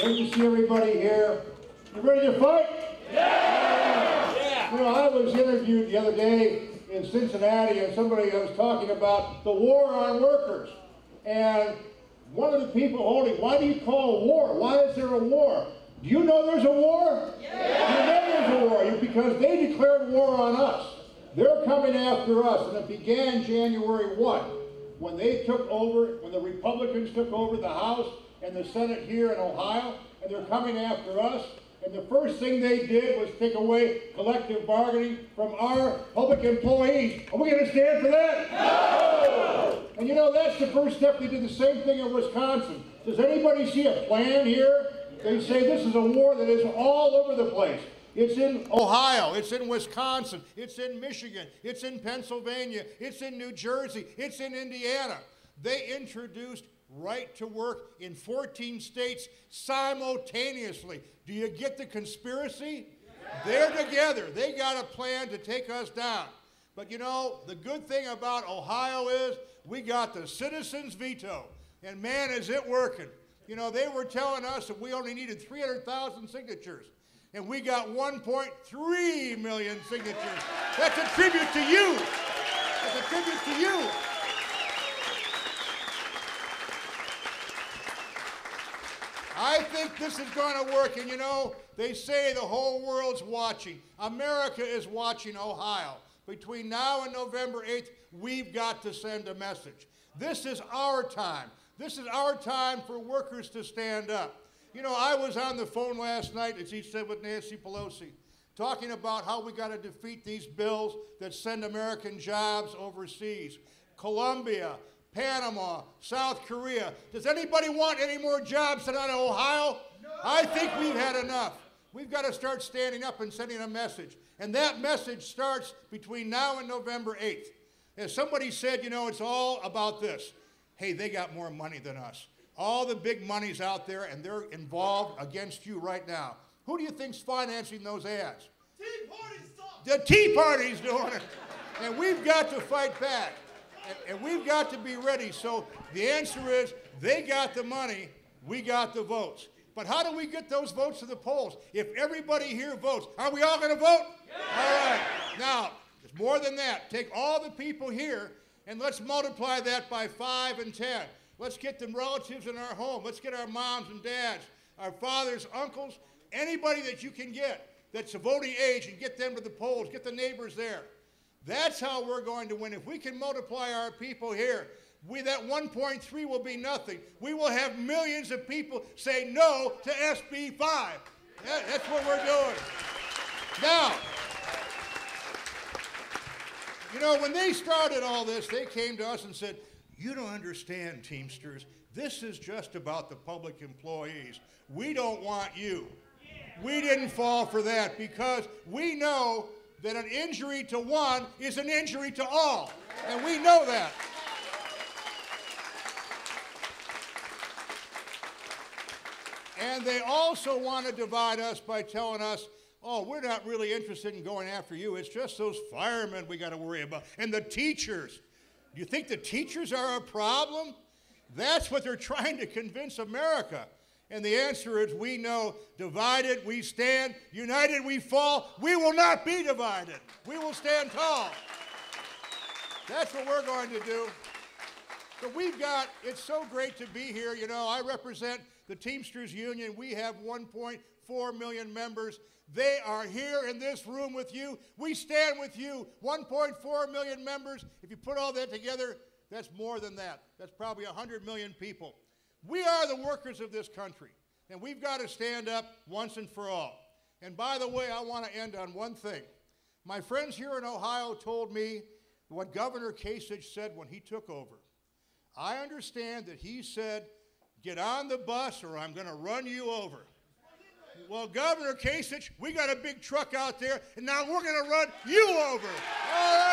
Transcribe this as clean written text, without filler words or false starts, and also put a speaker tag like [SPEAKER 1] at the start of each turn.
[SPEAKER 1] Good to see everybody here. You ready to fight? Yeah! You know, I was interviewed the other day in Cincinnati, and somebody was talking about the war on workers. And one of the people holding, why do you call a war? Why is there a war? Do you know there's a war? Yeah. You know there's a war because they declared war on us. They're coming after us, and it began January 1 when they took over, when the Republicans took over the House and the Senate here in Ohio, and they're coming after us. And the first thing they did was take away collective bargaining from our public employees. Are we going to stand for that? No! And you know, that's the first step. They did the same thing in Wisconsin. Does anybody see a plan here? They say this is a war that is all over the place. It's in Ohio, it's in Wisconsin, it's in Michigan, it's in Pennsylvania, it's in New Jersey, it's in Indiana. They introduced right to work in 14 states simultaneously. Do you get the conspiracy? They're together. They got a plan to take us down. But you know, the good thing about Ohio is we got the citizens' veto. And man, is it working. You know, they were telling us that we only needed 300,000 signatures. And we got 1.3 million signatures. That's a tribute to you. That's a tribute to you. I think this is going to work, and you know, they say the whole world's watching. America is watching Ohio. Between now and November 8th, we've got to send a message. This is our time. This is our time for workers to stand up. You know, I was on the phone last night, as he said, with Nancy Pelosi, talking about how we got to defeat these bills that send American jobs overseas. Colombia, Panama, South Korea. Does anybody want any more jobs than out of Ohio? No. I think we've had enough. We've got to start standing up and sending a message. And that message starts between now and November 8th. As somebody said, you know, it's all about this. Hey, they got more money than us. All the big money's out there, and they're involved against you right now. Who do you think's financing those ads?
[SPEAKER 2] Tea Party's talking.
[SPEAKER 1] The Tea Party's doing it. And we've got to fight back. And we've got to be ready. So the answer is, they got the money, we got the votes. But how do we get those votes to the polls? If everybody here votes, are we all going to vote? Yeah. All right. Now, it's more than that. Take all the people here, and let's multiply that by 5 and 10. Let's get the relatives in our home. Let's get our moms and dads, our fathers, uncles, anybody that you can get that's a voting age, and get them to the polls, get the neighbors there. That's how we're going to win. If we can multiply our people here, that 1.3 will be nothing. We will have millions of people say no to SB 5. That's what we're doing. Now, you know, when they started all this, they came to us and said, you don't understand, Teamsters. This is just about the public employees. We don't want you. We didn't fall for that because we know that an injury to one is an injury to all. And we know that. And they also want to divide us by telling us, oh, we're not really interested in going after you. It's just those firemen we got to worry about. And the teachers. Do you think the teachers are a problem? That's what they're trying to convince America. And the answer is, we know, divided we stand, united we fall. We will not be divided. We will stand tall. That's what we're going to do. So it's so great to be here. You know, I represent the Teamsters Union. We have 1.4 million members. They are here in this room with you. We stand with you. 1.4 million members. If you put all that together, that's more than that. That's probably 100 million people. We are the workers of this country, and we've got to stand up once and for all. And by the way, I want to end on one thing. My friends here in Ohio told me what Governor Kasich said when he took over. I understand that he said, get on the bus or I'm going to run you over. Well, Governor Kasich, we got a big truck out there, and now we're going to run you over. All right.